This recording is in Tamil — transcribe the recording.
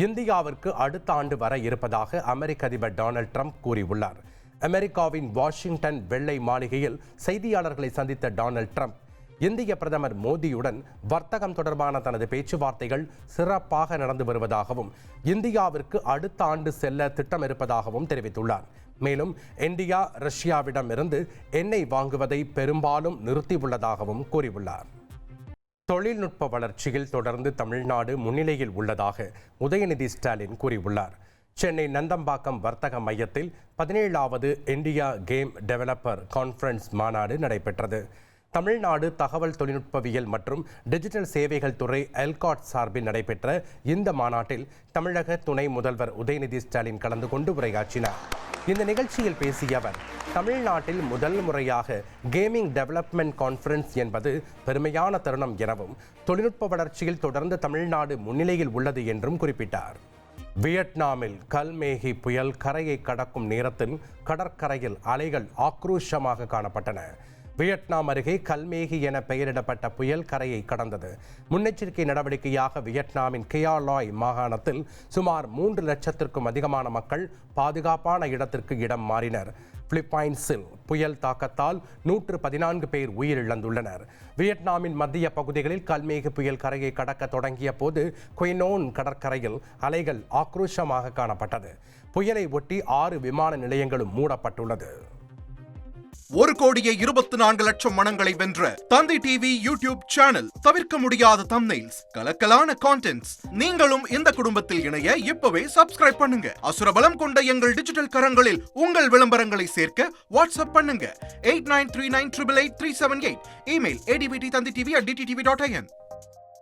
இந்தியாவிற்கு அடுத்த ஆண்டு வர இருப்பதாக அமெரிக்க அதிபர் டொனால்ட் ட்ரம்ப் கூறியுள்ளார். அமெரிக்காவின் வாஷிங்டன் வெள்ளை மாளிகையில் செய்தியாளர்களை சந்தித்த டொனால்ட் ட்ரம்ப் இந்திய பிரதமர் மோடியுடன் வர்த்தகம் தொடர்பான தனது பேச்சுவார்த்தைகள் சிறப்பாக நடந்து வருவதாகவும் இந்தியாவிற்கு அடுத்த ஆண்டு செல்ல திட்டம் இருப்பதாகவும் தெரிவித்துள்ளார். மேலும் இந்தியா ரஷ்யாவிடமிருந்து எண்ணெய் வாங்குவதை பெரும்பாலும் நிறுத்தியுள்ளதாகவும் கூறியுள்ளார். தொழில்நுட்ப வளர்ச்சியில் தொடர்ந்து தமிழ்நாடு முன்னிலையில் உள்ளதாக உதயநிதி ஸ்டாலின் கூறியுள்ளார். சென்னை நந்தம்பாக்கம் வர்த்தக மையத்தில் 17வது இந்தியா கேம் டெவலப்பர் கான்ஃபரன்ஸ் மாநாடு நடைபெற்றது. தமிழ்நாடு தகவல் தொழில்நுட்பவியல் மற்றும் டிஜிட்டல் சேவைகள் துறை எல்காட் சார்பில் நடைபெற்ற இந்த மாநாட்டில் தமிழக துணை முதல்வர் உதயநிதி ஸ்டாலின் கலந்து கொண்டு உரையாற்றினார். இந்த நிகழ்ச்சியில் பேசிய அவர், தமிழ்நாட்டில் முதல் முறையாக கேமிங் டெவலப்மெண்ட் கான்ஃபரன்ஸ் என்பது பெருமையான தருணம் எனவும் தொழில்நுட்ப வளர்ச்சியில் தொடர்ந்து தமிழ்நாடு முன்னிலையில் உள்ளது என்றும் குறிப்பிட்டார். வியட்நாமில் கல்மேகி புயல் கரையை கடக்கும் நேரத்தில் கடற்கரையில் அலைகள் ஆக்ரோஷமாக காணப்பட்டன. வியட்நாம் அருகே கல்மேகி என பெயரிடப்பட்ட புயல் கரையை கடந்தது. முன்னெச்சரிக்கை நடவடிக்கையாக வியட்நாமின் கியாலாய் மாகாணத்தில் சுமார் 3 லட்சத்திற்கும் அதிகமான மக்கள் பாதுகாப்பான இடத்திற்கு இடம் மாறினர். பிலிப்பைன்ஸில் புயல் தாக்கத்தால் 114 பேர் உயிரிழந்துள்ளனர். வியட்நாமின் மத்திய பகுதிகளில் கல்மேகி புயல் கரையை கடக்க தொடங்கிய போது குயினோன் கடற்கரையில் அலைகள் ஆக்ரோஷமாக காணப்பட்டது. புயலை ஒட்டி 6 விமான நிலையங்களும் மூடப்பட்டுள்ளது. 1,24,00,000 மனங்களை வென்ற தந்தி டிவி யூடியூப் சேனல். தவிர்க்க முடியாத தம்ப்நெயில்ஸ், கலக்கலான கான்டென்ட்ஸ். நீங்களும் இந்த குடும்பத்தில் இணைய இப்பவே சப்ஸ்கிரைப் பண்ணுங்க. அசுரபலம் கொண்ட எங்கள் டிஜிட்டல் கரங்களில் உங்கள் விளம்பரங்களை சேர்க்க வாட்ஸ்அப் பண்ணுங்க. 8939888378. Email advtthanditv@dttv.in.